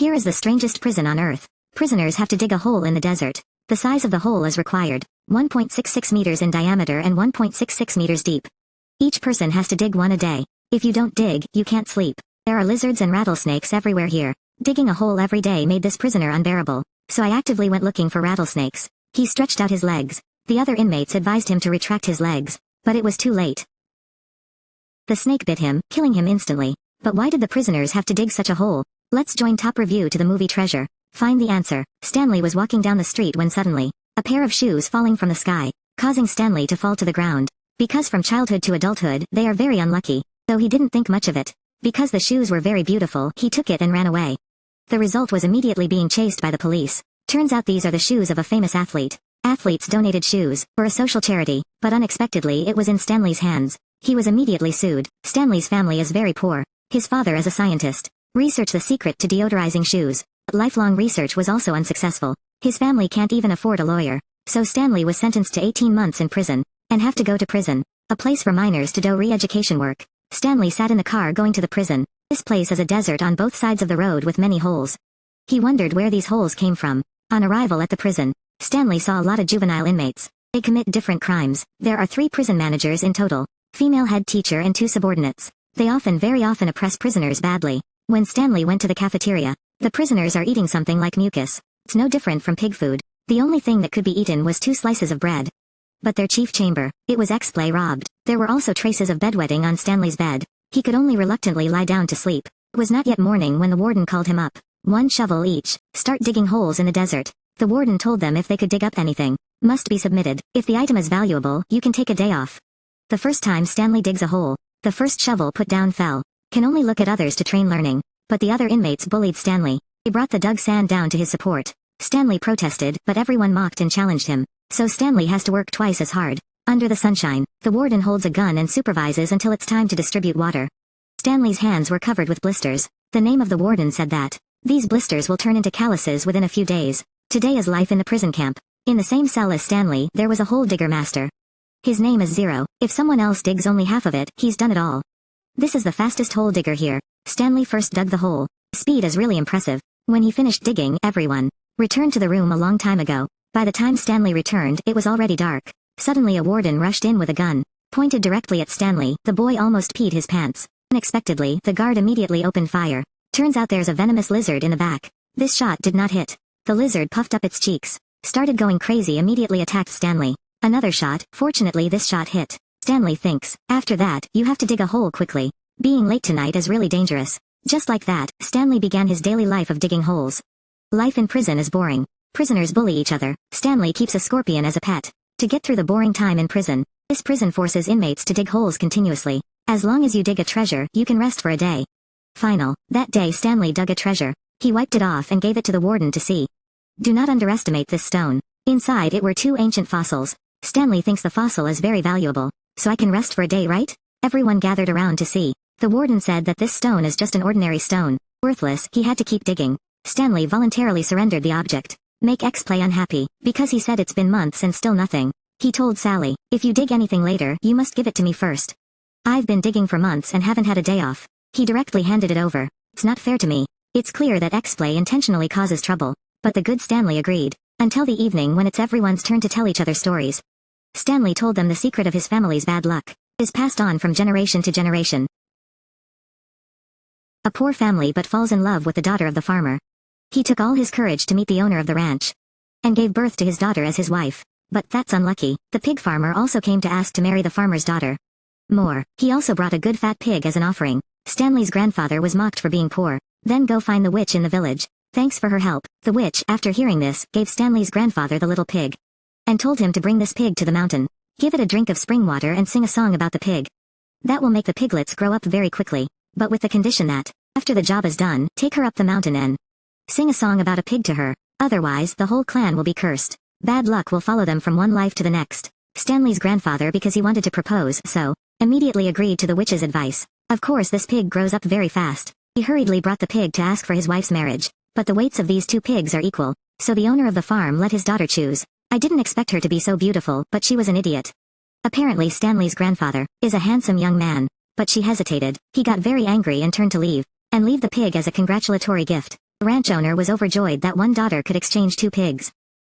Here is the strangest prison on Earth. Prisoners have to dig a hole in the desert. The size of the hole is required, 1.66 meters in diameter and 1.66 meters deep. Each person has to dig one a day. If you don't dig, you can't sleep. There are lizards and rattlesnakes everywhere here. Digging a hole every day made this prisoner unbearable, so I actively went looking for rattlesnakes. He stretched out his legs. The other inmates advised him to retract his legs, but it was too late. The snake bit him, killing him instantly. But why did the prisoners have to dig such a hole? Let's join Top Review to the movie Treasure. Find the answer. Stanley was walking down the street when suddenly, a pair of shoes falling from the sky, causing Stanley to fall to the ground. Because from childhood to adulthood, they are very unlucky, though he didn't think much of it. Because the shoes were very beautiful, he took it and ran away. The result was immediately being chased by the police. Turns out these are the shoes of a famous athlete. Athletes donated shoes, for a social charity, but unexpectedly it was in Stanley's hands. He was immediately sued. Stanley's family is very poor. His father is a scientist. Research the secret to deodorizing shoes. But lifelong research was also unsuccessful. His family can't even afford a lawyer. So Stanley was sentenced to 18 months in prison, and have to go to prison, a place for minors to do re-education work. Stanley sat in the car going to the prison. This place is a desert on both sides of the road with many holes. He wondered where these holes came from. On arrival at the prison, Stanley saw a lot of juvenile inmates. They commit different crimes. There are 3 prison managers in total, female head teacher and 2 subordinates. They very often oppress prisoners badly. When Stanley went to the cafeteria, the prisoners are eating something like mucus. It's no different from pig food. The only thing that could be eaten was 2 slices of bread. But their chief chamber, it was X-Play robbed. There were also traces of bedwetting on Stanley's bed. He could only reluctantly lie down to sleep. It was not yet morning when the warden called him up. 1 shovel each. Start digging holes in the desert. The warden told them if they could dig up anything, must be submitted. If the item is valuable, you can take a day off. The first time Stanley digs a hole, the first shovel put down fell. Can only look at others to train learning. But the other inmates bullied Stanley. They brought the dug sand down to his support. Stanley protested, but everyone mocked and challenged him. So Stanley has to work twice as hard. Under the sunshine, the warden holds a gun and supervises until it's time to distribute water. Stanley's hands were covered with blisters. The name of the warden said that these blisters will turn into calluses within a few days. Today is life in the prison camp. In the same cell as Stanley, there was a hole digger master. His name is Zero. If someone else digs only half of it, he's done it all. This is the fastest hole digger here. Stanley first dug the hole. Speed is really impressive. When he finished digging, everyone returned to the room a long time ago. By the time Stanley returned, it was already dark. Suddenly a warden rushed in with a gun, pointed directly at Stanley. The boy almost peed his pants. Unexpectedly, the guard immediately opened fire. Turns out there's a venomous lizard in the back. This shot did not hit. The lizard puffed up its cheeks, started going crazy, immediately attacked Stanley. Another shot, fortunately this shot hit. Stanley thinks, after that, you have to dig a hole quickly. Being late tonight is really dangerous. Just like that, Stanley began his daily life of digging holes. Life in prison is boring. Prisoners bully each other. Stanley keeps a scorpion as a pet. To get through the boring time in prison, this prison forces inmates to dig holes continuously. As long as you dig a treasure, you can rest for a day. That day Stanley dug a treasure. He wiped it off and gave it to the warden to see. Do not underestimate this stone. Inside it were 2 ancient fossils. Stanley thinks the fossil is very valuable. So I can rest for a day, right? Everyone gathered around to see. The warden said that this stone is just an ordinary stone. Worthless, he had to keep digging. Stanley voluntarily surrendered the object. Make X-Play unhappy, because he said it's been months and still nothing. He told Sally, if you dig anything later, you must give it to me first. I've been digging for months and haven't had a day off. He directly handed it over. It's not fair to me. It's clear that X-Play intentionally causes trouble. But the good Stanley agreed. Until the evening when it's everyone's turn to tell each other stories. Stanley told them the secret of his family's bad luck is passed on from generation to generation. A poor family but falls in love with the daughter of the farmer. He took all his courage to meet the owner of the ranch, and gave birth to his daughter as his wife. But that's unlucky. The pig farmer also came to ask to marry the farmer's daughter. He also brought a good fat pig as an offering. Stanley's grandfather was mocked for being poor. Then go find the witch in the village. Thanks for her help. The witch, after hearing this, gave Stanley's grandfather the little pig, and told him to bring this pig to the mountain. Give it a drink of spring water and sing a song about the pig. That will make the piglets grow up very quickly, but with the condition that, after the job is done, take her up the mountain and sing a song about a pig to her. Otherwise, the whole clan will be cursed. Bad luck will follow them from one life to the next. Stanley's grandfather, because he wanted to propose, so immediately agreed to the witch's advice. Of course this pig grows up very fast. He hurriedly brought the pig to ask for his wife's marriage. But the weights of these 2 pigs are equal, so the owner of the farm let his daughter choose. I didn't expect her to be so beautiful, but she was an idiot. Apparently Stanley's grandfather is a handsome young man, but she hesitated. He got very angry and turned to leave the pig as a congratulatory gift. The ranch owner was overjoyed that one daughter could exchange 2 pigs.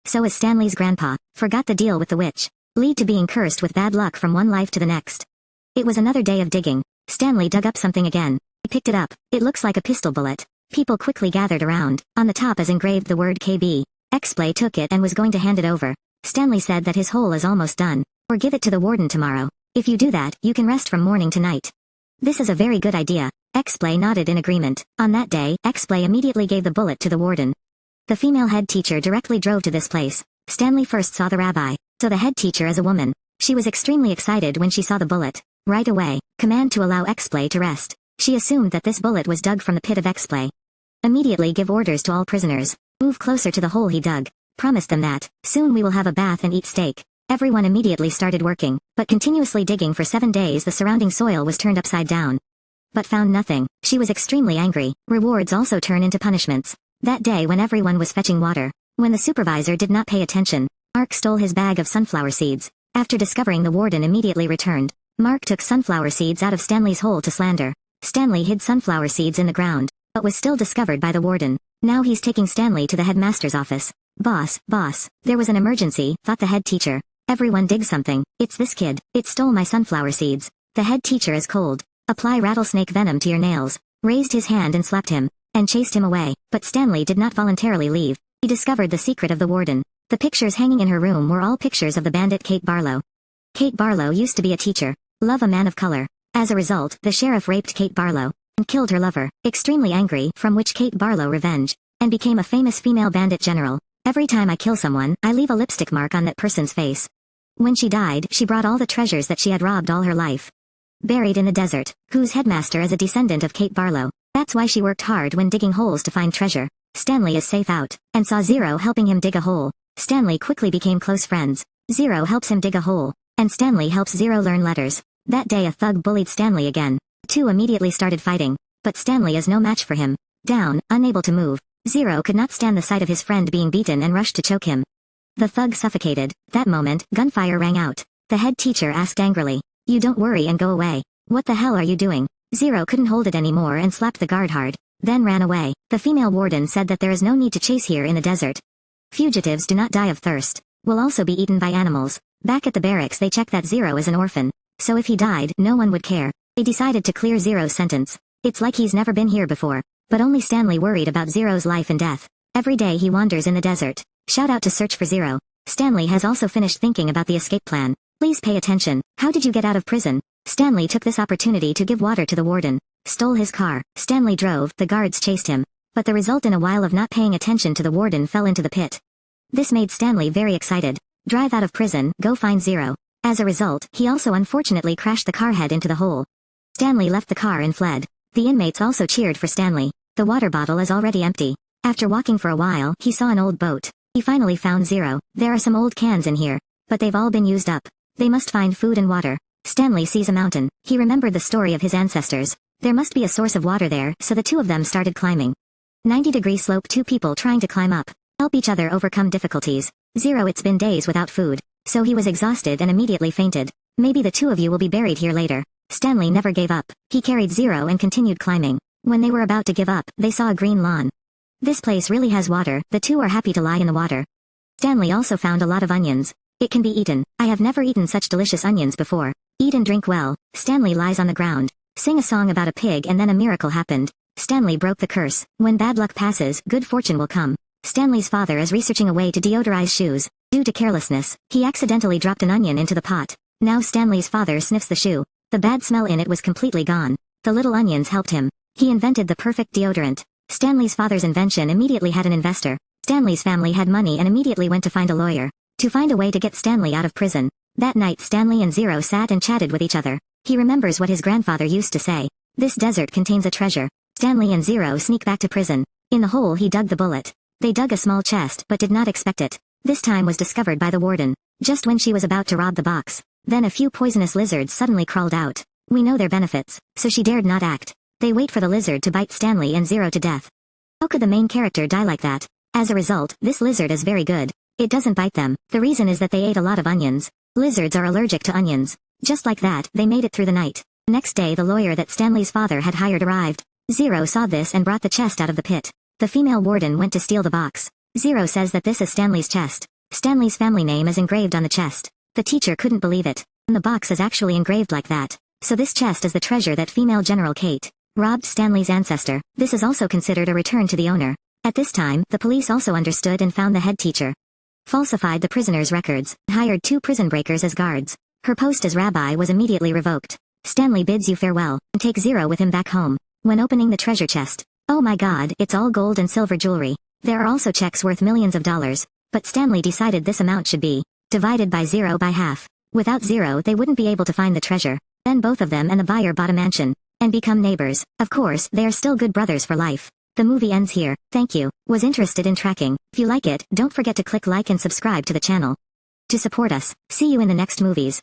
So as Stanley's grandpa, forgot the deal with the witch, lead to being cursed with bad luck from one life to the next. It was another day of digging. Stanley dug up something again. He picked it up. It looks like a pistol bullet. People quickly gathered around. On the top is engraved the word KB. Explay took it and was going to hand it over. Stanley said that his hole is almost done. Or give it to the warden tomorrow. If you do that, you can rest from morning to night. This is a very good idea. Explay nodded in agreement. On that day, Explay immediately gave the bullet to the warden. The female head teacher directly drove to this place. Stanley first saw the rabbi. So the head teacher is a woman. She was extremely excited when she saw the bullet. Right away, command to allow Explay to rest. She assumed that this bullet was dug from the pit of Explay. Immediately give orders to all prisoners. Move closer to the hole he dug. Promised them that, soon we will have a bath and eat steak. Everyone immediately started working, but continuously digging for 7 days the surrounding soil was turned upside down. But found nothing. She was extremely angry. Rewards also turn into punishments. That day when everyone was fetching water, when the supervisor did not pay attention, Mark stole his bag of sunflower seeds. After discovering the warden immediately returned. Mark took sunflower seeds out of Stanley's hole to slander. Stanley hid sunflower seeds in the ground, but was still discovered by the warden. Now he's taking Stanley to the headmaster's office. Boss, there was an emergency, thought the head teacher. Everyone dig something. It's this kid. It stole my sunflower seeds. The head teacher is cold. Apply rattlesnake venom to your nails. Raised his hand and slapped him, and chased him away. But Stanley did not voluntarily leave. He discovered the secret of the warden. The pictures hanging in her room were all pictures of the bandit Kate Barlow. Kate Barlow used to be a teacher. Love a man of color. As a result, the sheriff raped Kate Barlow and killed her lover. Extremely angry, from which Kate Barlow revenge, and became a famous female bandit general. Every time I kill someone, I leave a lipstick mark on that person's face. When she died, she brought all the treasures that she had robbed all her life. Buried in the desert, whose headmaster is a descendant of Kate Barlow. That's why she worked hard when digging holes to find treasure. Stanley is safe out, and saw Zero helping him dig a hole. Stanley quickly became close friends. Zero helps him dig a hole, and Stanley helps Zero learn letters. That day a thug bullied Stanley again. The two immediately started fighting, but Stanley is no match for him. Down, unable to move, Zero could not stand the sight of his friend being beaten and rushed to choke him. The thug suffocated. That moment, gunfire rang out. The head teacher asked angrily, "You don't worry and go away. What the hell are you doing?" Zero couldn't hold it anymore and slapped the guard hard, then ran away. The female warden said that there is no need to chase here in the desert. Fugitives do not die of thirst. Will also be eaten by animals. Back at the barracks they check that Zero is an orphan. So if he died, no one would care. They decided to clear Zero's sentence. It's like he's never been here before. But only Stanley worried about Zero's life and death. Every day he wanders in the desert. Shout out to search for Zero. Stanley has also finished thinking about the escape plan. Please pay attention. How did you get out of prison? Stanley took this opportunity to give water to the warden. Stole his car. Stanley drove, the guards chased him. But the result in a while of not paying attention to the warden fell into the pit. This made Stanley very excited. Drive out of prison, go find Zero. As a result, he also unfortunately crashed the car head into the hole. Stanley left the car and fled. The inmates also cheered for Stanley. The water bottle is already empty. After walking for a while, he saw an old boat. He finally found Zero. There are some old cans in here, but they've all been used up. They must find food and water. Stanley sees a mountain. He remembered the story of his ancestors. There must be a source of water there, so the two of them started climbing. 90-degree slope, two people trying to climb up. Help each other overcome difficulties. Zero, it's been days without food, so he was exhausted and immediately fainted. Maybe the two of you will be buried here later. Stanley never gave up. He carried Zero and continued climbing. When they were about to give up, they saw a green lawn. This place really has water. The two are happy to lie in the water. Stanley also found a lot of onions. It can be eaten. I have never eaten such delicious onions before. Eat and drink well. Stanley lies on the ground. Sing a song about a pig and then a miracle happened. Stanley broke the curse. When bad luck passes, good fortune will come. Stanley's father is researching a way to deodorize shoes. Due to carelessness, he accidentally dropped an onion into the pot. Now Stanley's father sniffs the shoe. The bad smell in it was completely gone. The little onions helped him. He invented the perfect deodorant. Stanley's father's invention immediately had an investor. Stanley's family had money and immediately went to find a lawyer. To find a way to get Stanley out of prison. That night Stanley and Zero sat and chatted with each other. He remembers what his grandfather used to say. This desert contains a treasure. Stanley and Zero sneak back to prison. In the hole he dug the bullet. They dug a small chest but did not expect it. This time was discovered by the warden. Just when she was about to rob the box. Then a few poisonous lizards suddenly crawled out. We know their benefits, so she dared not act. They wait for the lizard to bite Stanley and Zero to death. How could the main character die like that? As a result, this lizard is very good. It doesn't bite them. The reason is that they ate a lot of onions. Lizards are allergic to onions. Just like that, they made it through the night. Next day the lawyer that Stanley's father had hired arrived. Zero saw this and brought the chest out of the pit. The female warden went to steal the box. Zero says that this is Stanley's chest. Stanley's family name is engraved on the chest. The teacher couldn't believe it. And the box is actually engraved like that. So this chest is the treasure that female General Kate robbed Stanley's ancestor. This is also considered a return to the owner. At this time, the police also understood and found the head teacher falsified the prisoner's records, hired 2 prison breakers as guards. Her post as rabbi was immediately revoked. Stanley bids you farewell, and take Zero with him back home. When opening the treasure chest, oh my god, it's all gold and silver jewelry. There are also checks worth millions of dollars. But Stanley decided this amount should be divided by Zero by half. Without Zero they wouldn't be able to find the treasure. Then both of them and the buyer bought a mansion and become neighbors. Of course, they are still good brothers for life. The movie ends here. Thank you. Was interested in tracking. If you like it, don't forget to click like and subscribe to the channel to support us. See you in the next movies.